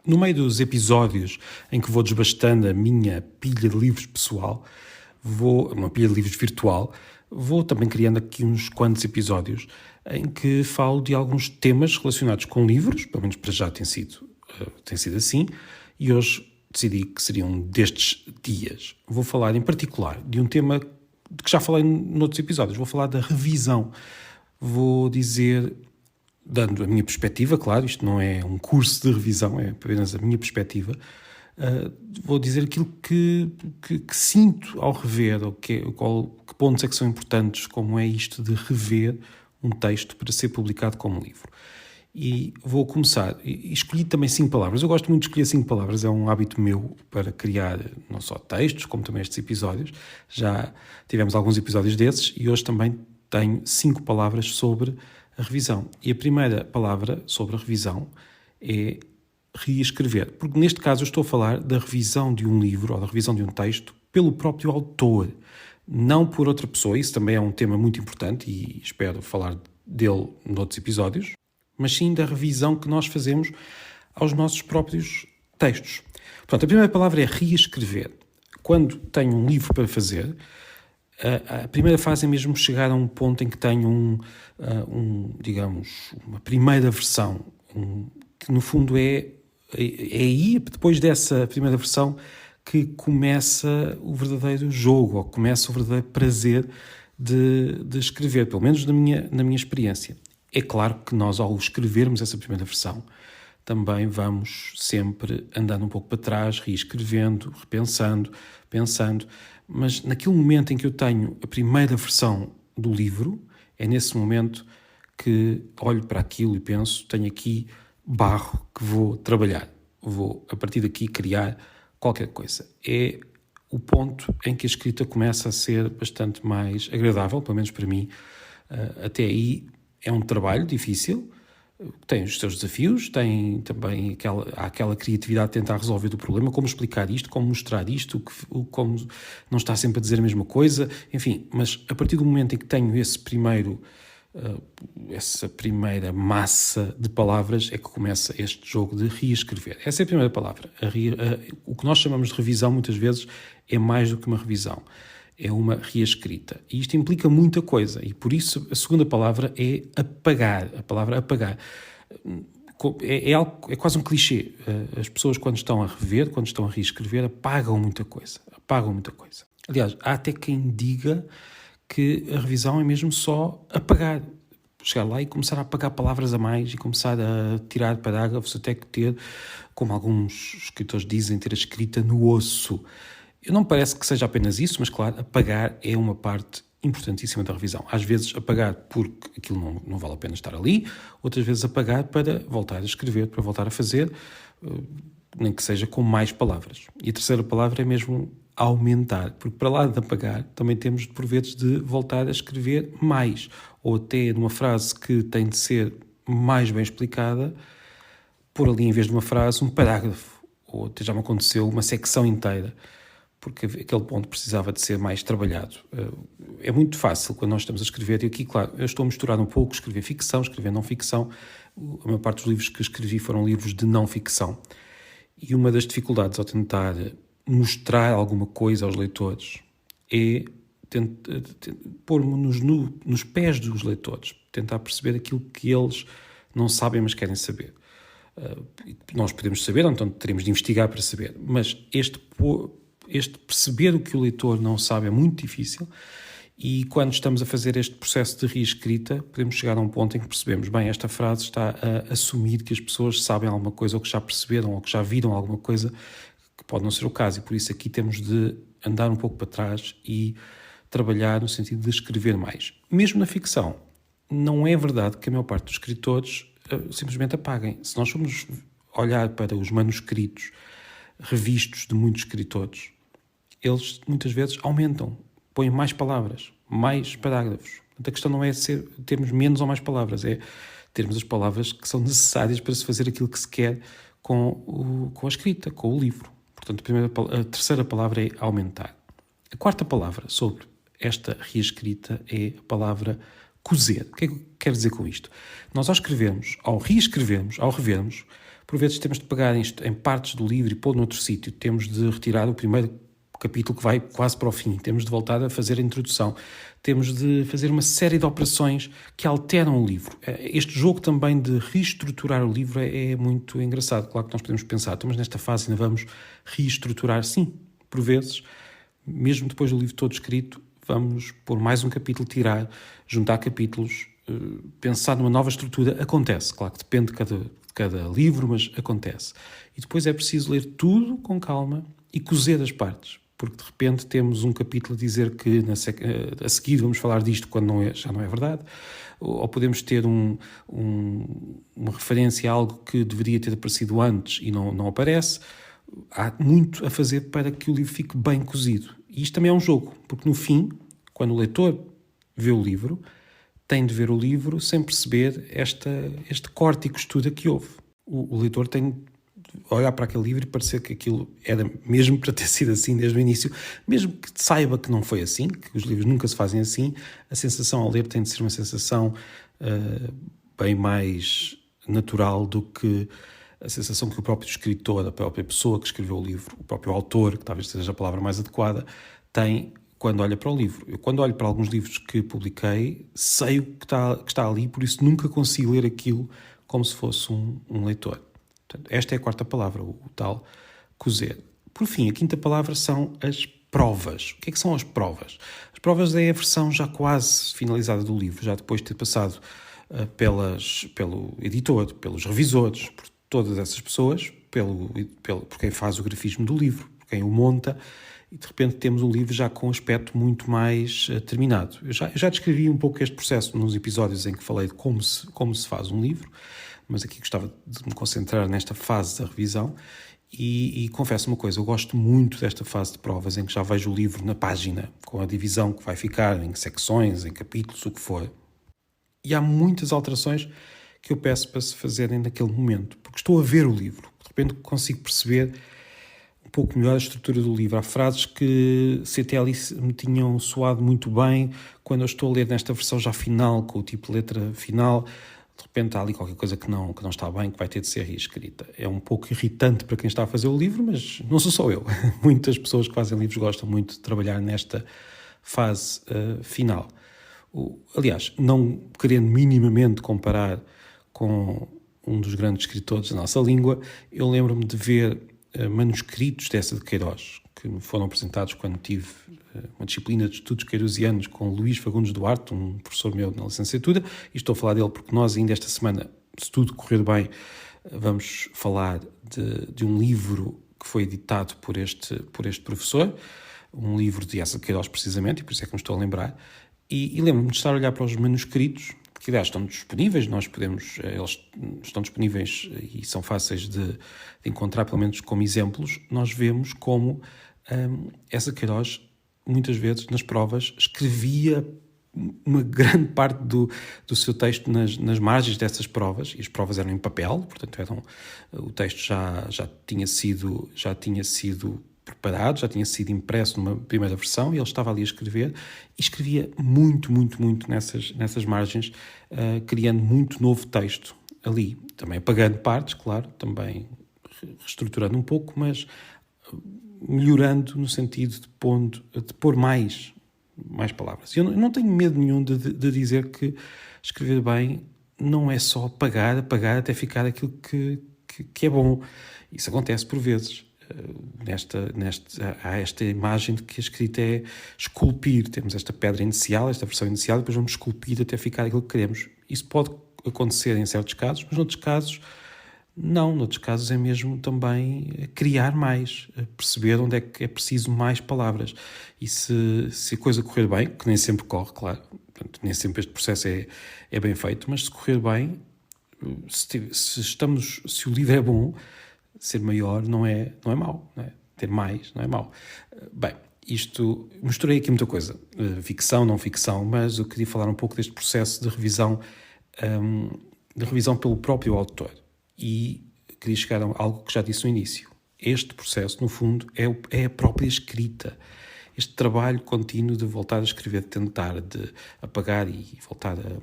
No meio dos episódios em que vou desbastando a minha pilha de livros pessoal, uma pilha de livros virtual, vou também criando aqui uns quantos episódios em que falo de alguns temas relacionados com livros, pelo menos para já tem sido assim, e hoje decidi que seria um destes dias. Vou falar em particular de um tema de que já falei noutros episódios, vou falar da revisão. Vou dizer, dando a minha perspectiva, claro, isto não é um curso de revisão, é apenas a minha perspectiva, vou dizer aquilo que sinto ao rever, ou que pontos é que são importantes, como é isto de rever um texto para ser publicado como livro. E vou começar, e escolhi também 5 palavras. Eu gosto muito de escolher 5 palavras, é um hábito meu para criar não só textos, como também estes episódios. Já tivemos alguns episódios desses e hoje também tenho 5 palavras sobre a revisão. E a primeira palavra sobre a revisão é reescrever, porque neste caso eu estou a falar da revisão de um livro ou da revisão de um texto pelo próprio autor, não por outra pessoa. Isso também é um tema muito importante e espero falar dele noutros episódios, mas sim da revisão que nós fazemos aos nossos próprios textos. Portanto, a primeira palavra é reescrever. Quando tenho um livro para fazer, a primeira fase é mesmo chegar a um ponto em que tenho digamos, uma primeira versão, que no fundo é aí, depois dessa primeira versão, que começa o verdadeiro jogo, ou começa o verdadeiro prazer de escrever, pelo menos na minha experiência. É claro que nós, ao escrevermos essa primeira versão, também vamos sempre andando um pouco para trás, reescrevendo, repensando, pensando, mas naquele momento em que eu tenho a primeira versão do livro, é nesse momento que olho para aquilo e penso, tenho aqui barro que vou trabalhar, vou a partir daqui criar qualquer coisa. É o ponto em que a escrita começa a ser bastante mais agradável, pelo menos para mim. Até aí é um trabalho difícil, tem os seus desafios, tem também aquela criatividade de tentar resolver o problema, como explicar isto, como mostrar isto, como não está sempre a dizer a mesma coisa, enfim, mas a partir do momento em que tenho essa primeira massa de palavras é que começa este jogo de reescrever. Essa é a primeira palavra. O que nós chamamos de revisão muitas vezes é mais do que uma revisão. É uma reescrita. E isto implica muita coisa. E por isso a segunda palavra é apagar. A palavra apagar. É quase um clichê. As pessoas, quando estão a rever, quando estão a reescrever, apagam muita coisa. Aliás, há até quem diga que a revisão é mesmo só apagar. Chegar lá e começar a apagar palavras a mais e começar a tirar parágrafos até que ter, como alguns escritores dizem, ter a escrita no osso. Eu não me parece que seja apenas isso, mas claro, apagar é uma parte importantíssima da revisão. Às vezes apagar porque aquilo não vale a pena estar ali, outras vezes apagar para voltar a escrever, para voltar a fazer, nem que seja com mais palavras. E a terceira palavra é mesmo aumentar, porque para lá de apagar também temos por vezes de voltar a escrever mais, ou até numa frase que tem de ser mais bem explicada, pôr ali em vez de uma frase um parágrafo, ou até já me aconteceu uma secção inteira, porque aquele ponto precisava de ser mais trabalhado. É muito fácil quando nós estamos a escrever, e aqui, claro, eu estou a misturar um pouco, escrever ficção, escrever não ficção. A maior parte dos livros que escrevi foram livros de não ficção. E uma das dificuldades ao tentar mostrar alguma coisa aos leitores é pôr-me nos pés dos leitores, tentar perceber aquilo que eles não sabem, mas querem saber. Nós podemos saber, então teremos de investigar para saber, mas este perceber o que o leitor não sabe é muito difícil, e quando estamos a fazer este processo de reescrita, podemos chegar a um ponto em que percebemos, bem, esta frase está a assumir que as pessoas sabem alguma coisa, ou que já perceberam, ou que já viram alguma coisa, que pode não ser o caso, e por isso aqui temos de andar um pouco para trás e trabalhar no sentido de escrever mais. Mesmo na ficção, não é verdade que a maior parte dos escritores simplesmente apaguem. Se nós formos olhar para os manuscritos revistos de muitos escritores, eles muitas vezes aumentam, põem mais palavras, mais parágrafos. Portanto, a questão não é termos menos ou mais palavras, é termos as palavras que são necessárias para se fazer aquilo que se quer com a escrita, com o livro. Portanto, a terceira palavra é aumentar. A quarta palavra sobre esta reescrita é a palavra cozer. O que é que eu quero dizer com isto? Nós ao revermos, Por vezes temos de pegar em partes do livro e pôr noutro sítio. Temos de retirar o primeiro capítulo que vai quase para o fim. Temos de voltar a fazer a introdução. Temos de fazer uma série de operações que alteram o livro. Este jogo também de reestruturar o livro é muito engraçado. Claro que nós podemos pensar, mas nesta fase ainda vamos reestruturar. Sim, por vezes, mesmo depois do livro todo escrito, vamos pôr mais um capítulo, tirar, juntar capítulos, pensar numa nova estrutura. Acontece, claro que depende de cada livro, mas acontece. E depois é preciso ler tudo com calma e cozer as partes, porque de repente temos um capítulo a dizer que a seguir vamos falar disto quando já não é verdade, ou podemos ter uma referência a algo que deveria ter aparecido antes e não aparece. Há muito a fazer para que o livro fique bem cozido. E isto também é um jogo, porque no fim, quando o leitor vê o livro, tem de ver o livro sem perceber este corte e costura que houve. O leitor tem de olhar para aquele livro e parecer que aquilo era mesmo para ter sido assim desde o início, mesmo que saiba que não foi assim, que os livros nunca se fazem assim, a sensação ao ler tem de ser uma sensação bem mais natural do que a sensação que o próprio escritor, a própria pessoa que escreveu o livro, o próprio autor, que talvez seja a palavra mais adequada, tem quando olha para o livro. Eu, quando olho para alguns livros que publiquei, sei o que está ali, por isso nunca consigo ler aquilo como se fosse um leitor. Portanto, esta é a quarta palavra, o tal cozer. Por fim, a quinta palavra são as provas. O que é que são as provas? As provas é a versão já quase finalizada do livro, já depois de ter passado pelo editor, pelos revisores, por todas essas pessoas, por quem faz o grafismo do livro, por quem o monta, e de repente temos um livro já com um aspecto muito mais terminado. Eu já descrevi um pouco este processo nos episódios em que falei de como se faz um livro, mas aqui gostava de me concentrar nesta fase da revisão e confesso uma coisa, eu gosto muito desta fase de provas em que já vejo o livro na página, com a divisão que vai ficar em secções, em capítulos, o que for. E há muitas alterações que eu peço para se fazerem naquele momento, porque estou a ver o livro, de repente consigo perceber um pouco melhor a estrutura do livro. Há frases que se até ali me tinham soado muito bem, quando eu estou a ler nesta versão já final, com o tipo de letra final, de repente há ali qualquer coisa que não está bem, que vai ter de ser reescrita. É um pouco irritante para quem está a fazer o livro, mas não sou só eu. Muitas pessoas que fazem livros gostam muito de trabalhar nesta fase final. Aliás, não querendo minimamente comparar com um dos grandes escritores da nossa língua, eu lembro-me de ver manuscritos dessa de Queiroz, que me foram apresentados quando tive uma disciplina de estudos queirosianos com Luís Fagundes Duarte, um professor meu na licenciatura, e estou a falar dele porque nós ainda esta semana, se tudo correr bem, vamos falar de um livro que foi editado por este professor, um livro de Eça de Queiroz precisamente, e por isso é que me estou a lembrar, e lembro-me de estar a olhar para os manuscritos, que aliás estão disponíveis, eles estão disponíveis e são fáceis de encontrar, pelo menos como exemplos. Nós vemos como Eça Queiroz, muitas vezes nas provas, escrevia uma grande parte do seu texto nas margens dessas provas, e as provas eram em papel, portanto o texto já tinha sido preparado, já tinha sido impresso numa primeira versão, e ele estava ali a escrever, e escrevia muito, muito, muito nessas margens, criando muito novo texto ali, também apagando partes, claro, também reestruturando um pouco, mas melhorando no sentido de pôr mais palavras. Eu não tenho medo nenhum de dizer que escrever bem não é só apagar até ficar aquilo que é bom. Isso acontece por vezes. Há esta imagem de que a escrita é esculpir. Temos esta pedra inicial, esta versão inicial, e depois vamos esculpir até ficar aquilo que queremos. Isso pode acontecer em certos casos, mas noutros casos não. Noutros casos é mesmo também criar mais, perceber onde é que é preciso mais palavras. E se a coisa correr bem, que nem sempre corre, claro, portanto, nem sempre este processo é bem feito, mas se correr bem, se o livro é bom, ser maior não é mau, não é? Ter mais não é mau. Bem, misturei aqui muita coisa, ficção, não ficção, mas eu queria falar um pouco deste processo de revisão pelo próprio autor. E queria chegar a algo que já disse no início. Este processo, no fundo, é a própria escrita. este trabalho contínuo de voltar a escrever, de tentar, de apagar e voltar a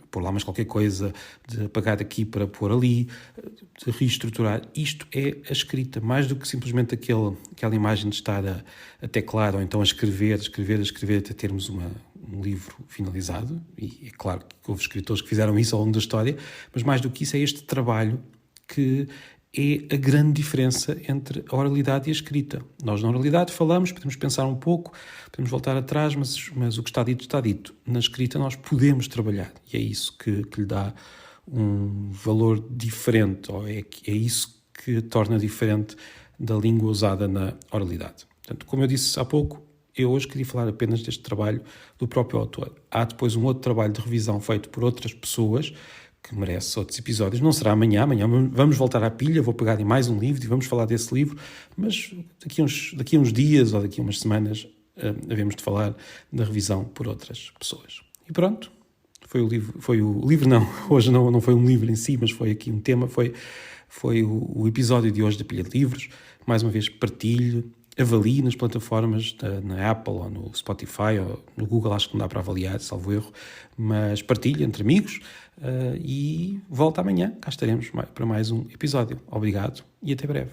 pôr lá mais qualquer coisa, de apagar aqui para pôr ali, de reestruturar. Isto é a escrita, mais do que simplesmente aquela imagem de estar a teclar ou então a escrever até termos um livro finalizado. E é claro que houve escritores que fizeram isso ao longo da história, mas mais do que isso é este trabalho que é a grande diferença entre a oralidade e a escrita. Nós, na oralidade, falamos, podemos pensar um pouco, podemos voltar atrás, mas o que está dito, está dito. Na escrita, nós podemos trabalhar, e é isso que lhe dá um valor diferente, ou é isso que torna diferente da língua usada na oralidade. Portanto, como eu disse há pouco, eu hoje queria falar apenas deste trabalho do próprio autor. Há depois um outro trabalho de revisão feito por outras pessoas, que merece outros episódios. Não será amanhã vamos voltar à pilha, vou pegar em mais um livro e vamos falar desse livro, mas daqui a uns dias ou daqui a umas semanas havemos de falar da revisão por outras pessoas. E pronto, hoje não foi um livro em si, mas foi aqui um tema, foi o episódio de hoje da Pilha de Livros. Mais uma vez partilhe, avalie nas plataformas, na Apple ou no Spotify ou no Google, acho que não dá para avaliar, salvo erro, mas partilhe entre amigos e volta amanhã, cá estaremos para mais um episódio. Obrigado e até breve.